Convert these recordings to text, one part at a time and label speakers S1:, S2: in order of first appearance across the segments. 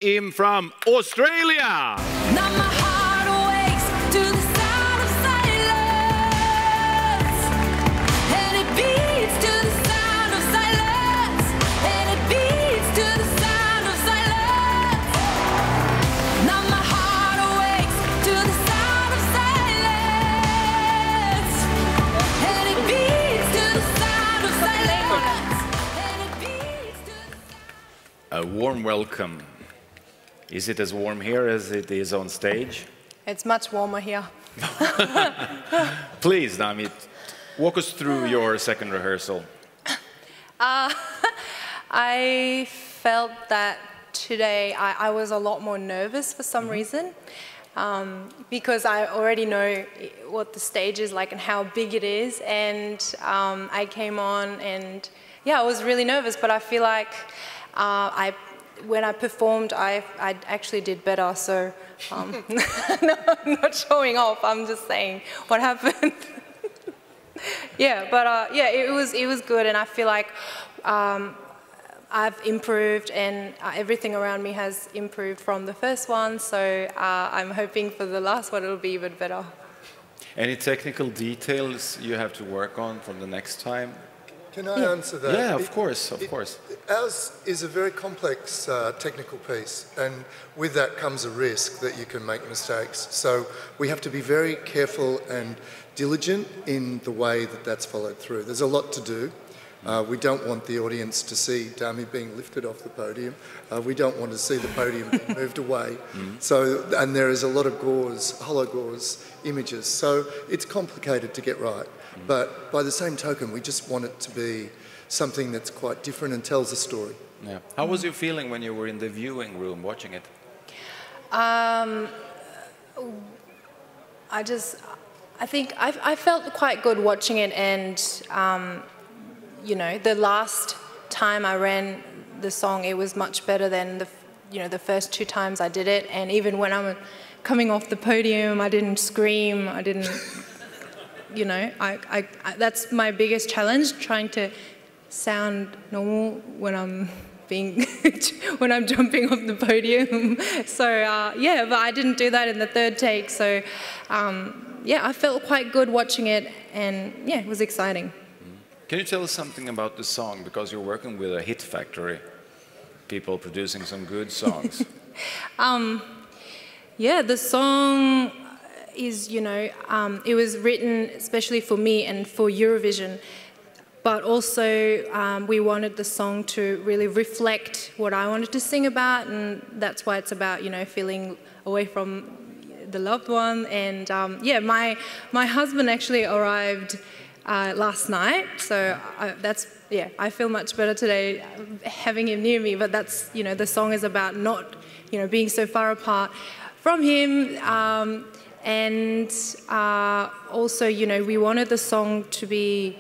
S1: Im from Australia.
S2: Now my heart awakes to the sound of silence, and it beats to the sound of silence, and it beats to the sound of silence. Now my heart awakes to the sound of silence, and it beats to the sound of silence, and it beats to the...
S1: A warm welcome. Is it as warm here as it is on stage?
S3: It's much warmer here.
S1: Please, Dami, walk us through your second rehearsal.
S3: I felt that today I was a lot more nervous for some reason, because I already know what the stage is like and how big it is, and I came on and yeah, I was really nervous, but I feel like when I performed, I actually did better, so no, I'm not showing off, I'm just saying what happened. Yeah, but yeah, it was good, and I feel like I've improved, and everything around me has improved from the first one, so I'm hoping for the last one it'll be even better.
S1: Any technical details you have to work on for the next time?
S4: Can I answer that?
S1: Yeah, of course, of course.
S4: Ours is a very complex technical piece, and with that comes a risk that you can make mistakes. So we have to be very careful and diligent in the way that that's followed through. There's a lot to do. We don't want the audience to see Dami being lifted off the podium. We don't want to see the podium being moved away. So, and there is a lot of gauze, hollow gauze images. So it's complicated to get right. But by the same token, we just want it to be something that's quite different and tells a story.
S1: Yeah. How was you feeling when you were in the viewing room watching it?
S3: I think I felt quite good watching it, and you know, the last time I ran the song, it was much better than the first two times I did it, and even when I'm coming off the podium, I didn't scream, I didn't. You know, that's my biggest challenge, trying to sound normal when I'm when I'm jumping off the podium. So yeah, but I didn't do that in the third take. So yeah, I felt quite good watching it, and yeah, it was exciting.
S1: Can you tell us something about the song? Because you're working with a hit factory, people producing some good songs.
S3: Yeah, the song is, you know, it was written especially for me and for Eurovision, but also we wanted the song to really reflect what I wanted to sing about, and that's why it's about, you know, feeling away from the loved one. And yeah, my husband actually arrived last night, so yeah, I feel much better today having him near me, but that's, you know, the song is about not, you know, being so far apart from him. And also, you know, we wanted the song to be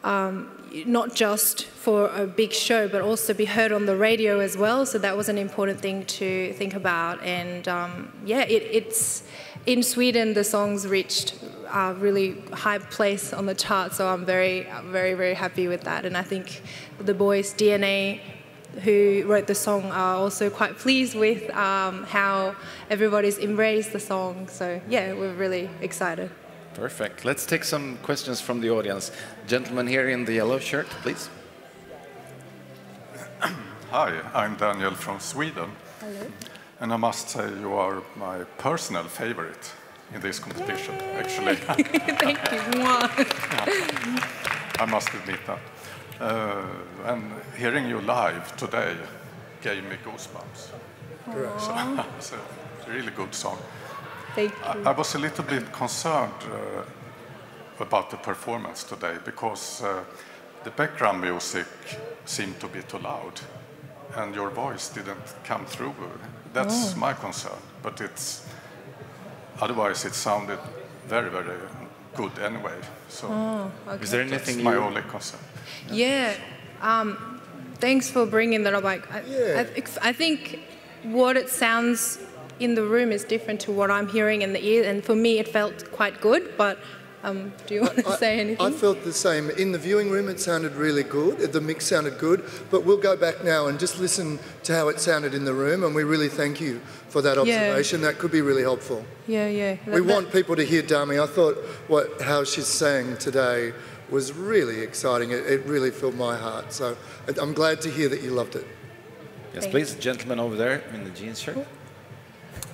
S3: not just for a big show, but also be heard on the radio as well. So that was an important thing to think about. And yeah, it's in Sweden, the song's reached a really high place on the chart. So I'm very, very happy with that. And I think the boys, DNA, who wrote the song, are also quite pleased with how everybody's embraced the song. So yeah, we're really excited.
S1: Perfect. Let's take some questions from the audience. Gentleman here in the yellow shirt, please.
S5: Hi, I'm Daniel from Sweden.
S3: Hello.
S5: And I must say you are my personal favorite in this competition, actually.
S3: Thank you.
S5: I must admit that. And hearing you live today gave me goosebumps. So, it's a really good song.
S3: Thank you.
S5: I was a little bit concerned about the performance today, because the background music seemed to be too loud and your voice didn't come through. That's my concern, but otherwise it sounded very good anyway. So
S3: Okay.
S1: Is there anything
S5: that's my only concern.
S3: Yeah, thanks for bringing that up. I think what it sounds in the room is different to what I'm hearing in the ear, and for me it felt quite good, but Do you want to say anything?
S4: I felt the same. In the viewing room, it sounded really good. The mix sounded good. But we'll go back now and just listen to how it sounded in the room. And we really thank you for that observation. That could be really helpful.
S3: Yeah.
S4: We want people to hear Dami. I thought how she sang today was really exciting. It really filled my heart. So I'm glad to hear that you loved it.
S1: Yes, please, gentleman over there in the jeans shirt.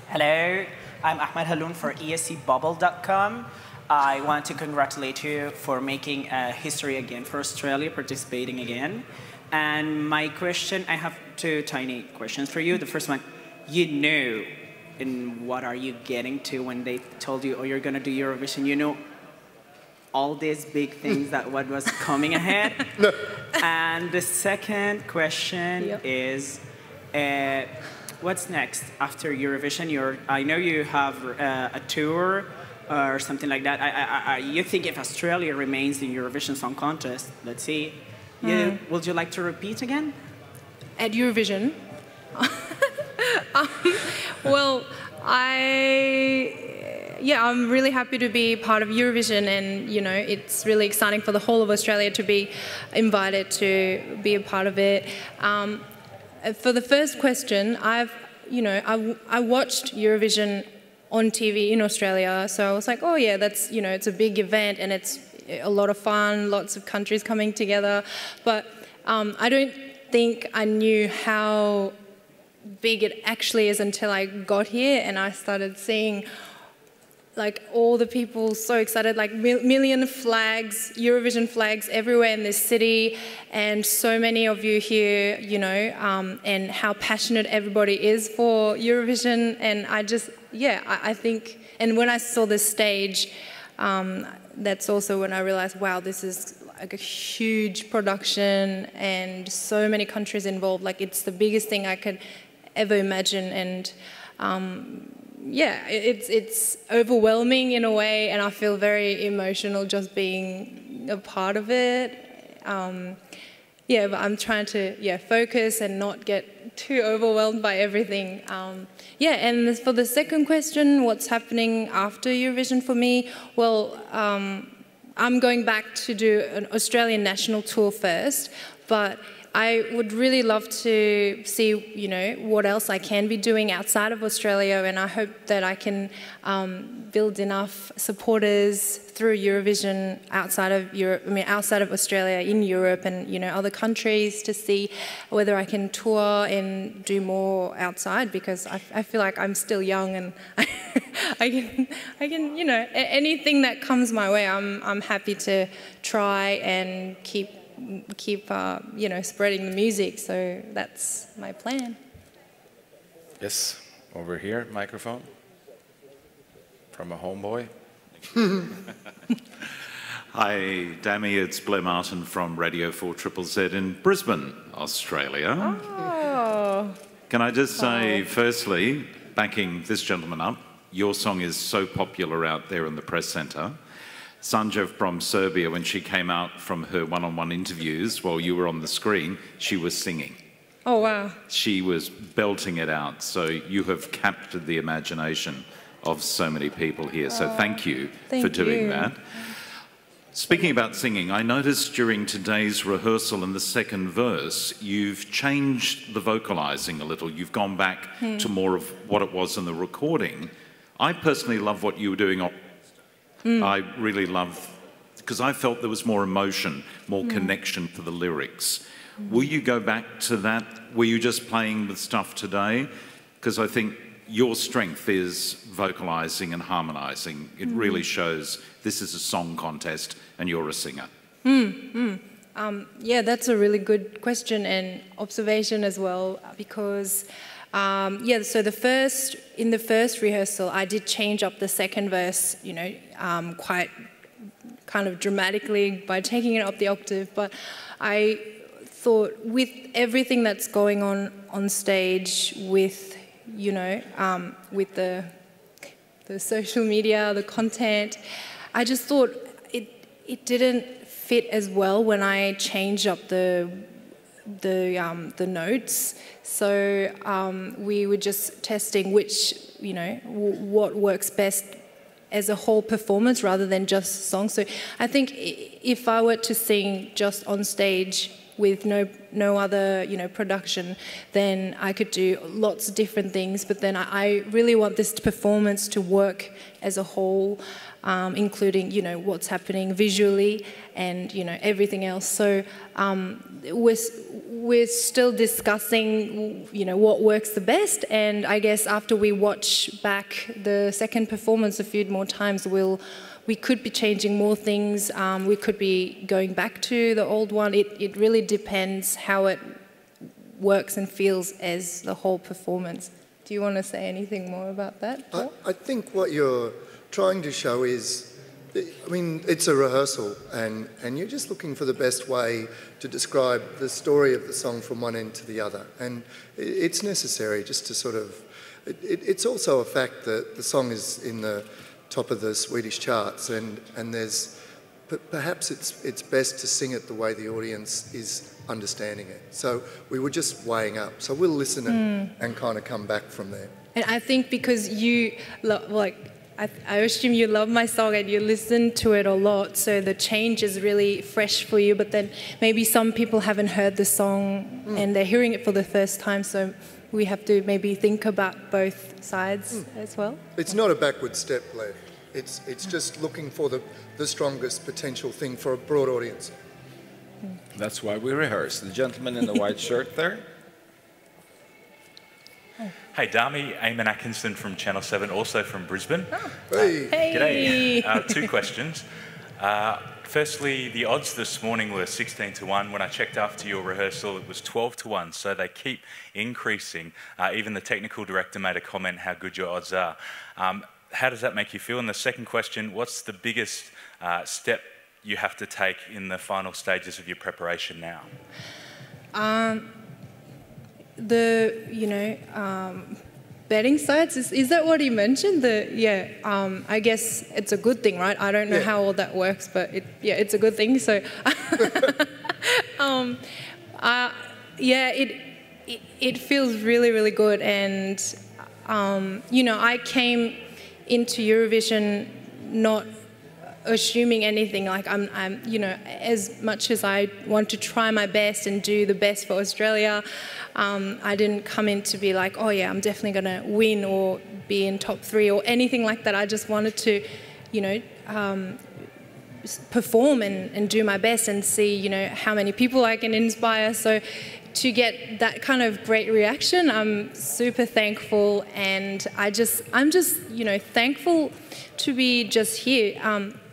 S6: Hello, I'm Ahmed Haloun for escbubble.com. I want to congratulate you for making history again for Australia, participating again. And my question, I have two tiny questions for you. The first one, you knew, and what are you getting to when they told you, oh, you're going to do Eurovision? You know all these big things that what was coming ahead?
S4: No.
S6: And the second question is, what's next after Eurovision? I know you have a tour or something like that. You think if Australia remains in Eurovision Song Contest, let's see, would you like to repeat again?
S3: At Eurovision? Well, I'm really happy to be part of Eurovision, and it's really exciting for the whole of Australia to be invited to be a part of it. For the first question, I watched Eurovision on TV in Australia, so I was like, oh yeah, that's it's a big event and it's a lot of fun, lots of countries coming together. But I don't think I knew how big it actually is until I got here and I started seeing like all the people so excited, like million flags, Eurovision flags everywhere in this city, and so many of you here, and how passionate everybody is for Eurovision. And I think, and when I saw this stage, that's also when I realized, wow, this is like a huge production and so many countries involved. Like it's the biggest thing I could ever imagine, and it's overwhelming in a way, and I feel very emotional just being a part of it. But I'm trying to focus and not get too overwhelmed by everything. And for the second question, what's happening after Eurovision for me? Well, I'm going back to do an Australian national tour first, but I would really love to see, what else I can be doing outside of Australia, and I hope that I can build enough supporters through Eurovision outside of Australia, in Europe and, other countries, to see whether I can tour and do more outside, because I feel like I'm still young and I can, anything that comes my way, I'm happy to try and keep spreading the music. So that's my plan.
S1: Yes, over here, microphone. From a homeboy.
S7: Hi, Dami, it's Blair Martin from Radio 4 ZZZ in Brisbane, Australia.
S3: Oh.
S7: Can I just say, firstly, backing this gentleman up, your song is so popular out there in the press centre. Sanja from Serbia, when she came out from her one-on-one interviews while you were on the screen, she was singing.
S3: Oh, wow.
S7: She was belting it out. So you have captured the imagination of so many people here. So thank you for doing that. Speaking about singing, I noticed during today's rehearsal in the second verse, you've changed the vocalising a little. You've gone back to more of what it was in the recording. I personally love what you were doing on. I really love, because I felt there was more emotion, more connection to the lyrics. Will you go back to that? Were you just playing with stuff today? Because I think your strength is vocalising and harmonising. It really shows this is a song contest and you're a singer.
S3: That's a really good question and observation as well, because so in the first rehearsal, I did change up the second verse, quite kind of dramatically by taking it up the octave. But I thought with everything that's going on stage, with with the social media, the content, I just thought it didn't fit as well when I changed up the notes. So we were just testing which, what works best as a whole performance rather than just songs. So I think if I were to sing just on stage with no other, you know, production, then I could do lots of different things. But then I really want this performance to work as a whole, including, you know, what's happening visually and, you know, everything else. So we're still discussing, you know, what works the best. And I guess after we watch back the second performance a few more times, we could be changing more things. We could be going back to the old one. It really depends how it works and feels as the whole performance. Do you want to say anything more about that?
S4: I think what you're trying to show is, I mean, it's a rehearsal, and you're just looking for the best way to describe the story of the song from one end to the other. And it's necessary just to sort of... It's also a fact that the song is in the top of the Swedish charts, and there's... Perhaps it's best to sing it the way the audience is understanding it. So we were just weighing up. So we'll listen and kind of come back from there.
S3: And I think because you, I assume you love my song and you listen to it a lot, so the change is really fresh for you, but then maybe some people haven't heard the song and they're hearing it for the first time, so we have to maybe think about both sides as well.
S4: It's not a backward step, Lev. It's just looking for the strongest potential thing for a broad audience.
S1: That's why we rehearse. The gentleman in the white shirt there.
S8: Hey, Dami, Eamon Atkinson from Channel 7, also from Brisbane.
S4: Hey.
S8: G'day. Two questions. Firstly, the odds this morning were 16 to 1. When I checked after your rehearsal, it was 12 to 1, so they keep increasing. Even the technical director made a comment how good your odds are. How does that make you feel? And the second question, what's the biggest step you have to take in the final stages of your preparation now?
S3: Betting sites, is that what he mentioned? I guess it's a good thing, right? I don't know how all that works, but it's a good thing. So, it feels really, really good. And, I came into Eurovision not assuming anything. Like I'm, as much as I want to try my best and do the best for Australia, I didn't come in to be like, oh yeah, I'm definitely going to win or be in top 3 or anything like that. I just wanted to, perform and do my best and see, how many people I can inspire. So to get that kind of great reaction, I'm super thankful, and I'm just thankful to be just here.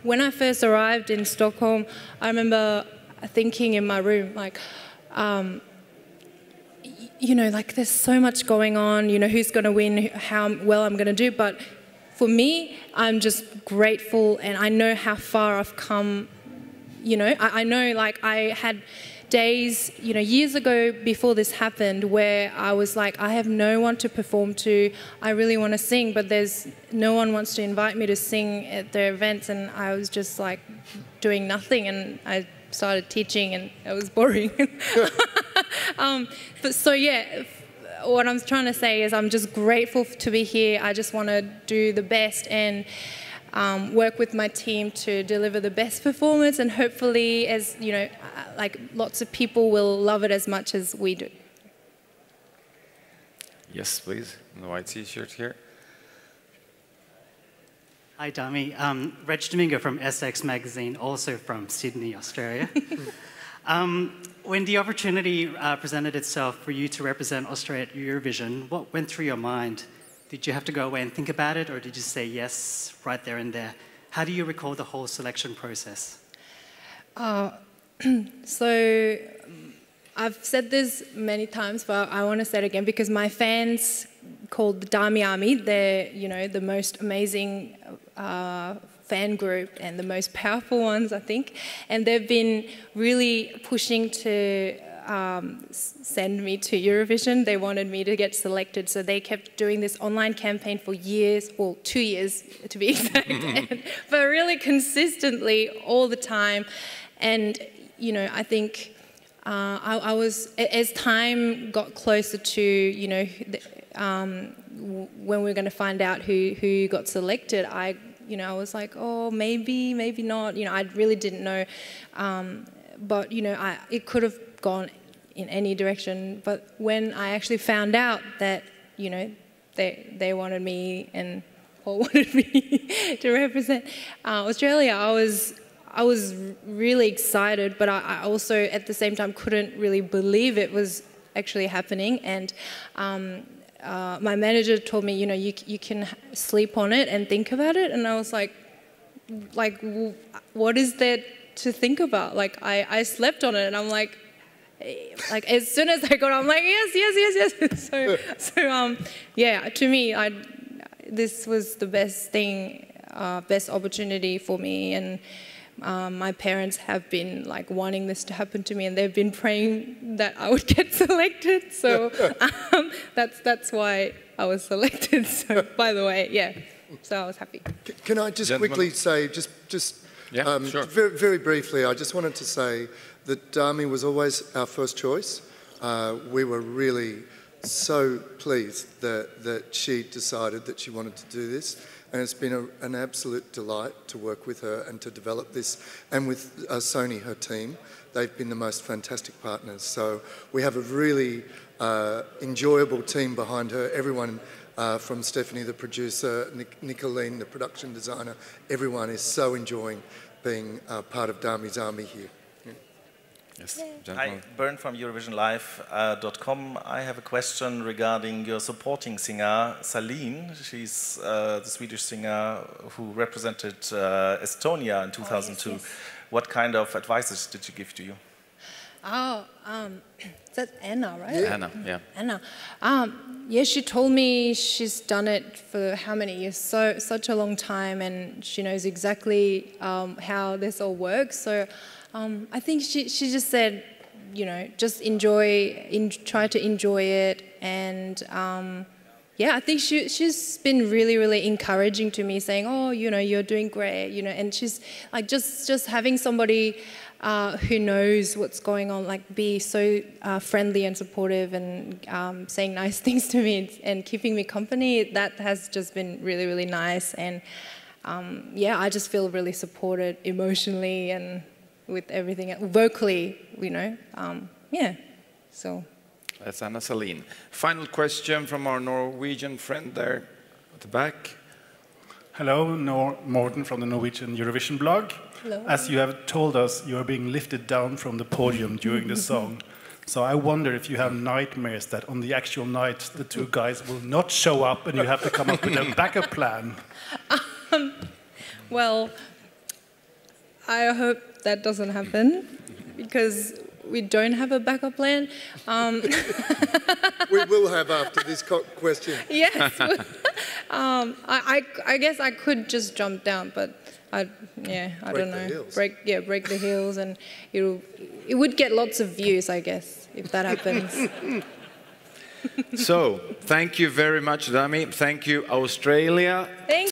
S3: When I first arrived in Stockholm, I remember thinking in my room, there's so much going on, who's going to win, how well I'm going to do. But for me, I'm just grateful, and I know how far I've come. I know, I had days, years ago before this happened, where I was like, I have no one to perform to. I really want to sing, but there's no one wants to invite me to sing at their events, and I was just like doing nothing, and I started teaching, and it was boring. What I'm trying to say is I'm just grateful to be here. I just want to do the best and work with my team to deliver the best performance, and hopefully, as lots of people will love it as much as we do.
S1: Yes, please. In the white t-shirt here.
S9: Hi, Dami. Reg Domingo from SX Magazine, also from Sydney, Australia. When the opportunity presented itself for you to represent Australia at Eurovision, what went through your mind? Did you have to go away and think about it, or did you say yes right there and there? How do you recall the whole selection process?
S3: So I've said this many times, but I want to say it again because my fans called the Dami Im, they're the most amazing fan group and the most powerful ones, I think, and they've been really pushing to send me to Eurovision. They wanted me to get selected, so they kept doing this online campaign for years, well, 2 years to be exact, but really consistently all the time. And I think I was, as time got closer to when we were going to find out who got selected, I you know, I was like, oh, maybe, maybe not. You know, I really didn't know. But, you know, it could have gone in any direction. But when I actually found out that, you know, they wanted me and Paul wanted me to represent Australia, I was really excited, but I also at the same time couldn't really believe it was actually happening. And my manager told me, you know, you can sleep on it and think about it. And I was like, what is there to think about? Like, I slept on it, and I'm like as soon as I got, I'm like, yes. So yeah, to me, this was the best thing, best opportunity for me, and my parents have been like wanting this to happen to me, and they've been praying that I would get selected. So that's why I was selected. So by the way, yeah. So I was happy.
S4: Can I just quickly say, sure. very, very briefly, I just wanted to say that Dami was always our first choice. We were really so pleased that she decided that she wanted to do this. And it's been an absolute delight to work with her and to develop this. And with Sony, her team, they've been the most fantastic partners. So we have a really enjoyable team behind her. Everyone from Stephanie, the producer, Nicolene, the production designer, everyone is so enjoying being part of Dami's army here.
S1: Yes,
S10: Hi, Bernd from EurovisionLive.com. I have a question regarding your supporting singer, Celine. She's the Swedish singer who represented Estonia in 2002. Yes. What kind of advices did she give to you?
S3: Oh, that's Anna, right?
S1: Yeah. Anna, yeah.
S3: Anna. Yeah, she told me she's done it for how many years? Such a long time, and she knows exactly how this all works. So I think she just said, you know, just try to enjoy it, and yeah, I think she's been really, really encouraging to me, saying, oh, you know, you're doing great, you know, and she's like just having somebody who knows what's going on, like be so friendly and supportive and saying nice things to me and keeping me company, that has just been really, really nice. And yeah, I just feel really supported emotionally and with everything, vocally, you know, yeah, so.
S1: That's Anna Salin. Final question from our Norwegian friend there at the back.
S11: Hello, Morten from the Norwegian Eurovision blog.
S3: Hello.
S11: As you have told us, you are being lifted down from the podium during the song. So I wonder if you have nightmares that on the actual night the two guys will not show up and you have to come up with a backup plan.
S3: Well, I hope that doesn't happen because we don't have a backup plan.
S4: We will have after this question.
S3: Yes. I guess I could just jump down, but I don't know. Break the heels, and it would get lots of views, I guess, if that happens.
S1: So, thank you very much, Dami. Thank you, Australia.
S3: Thank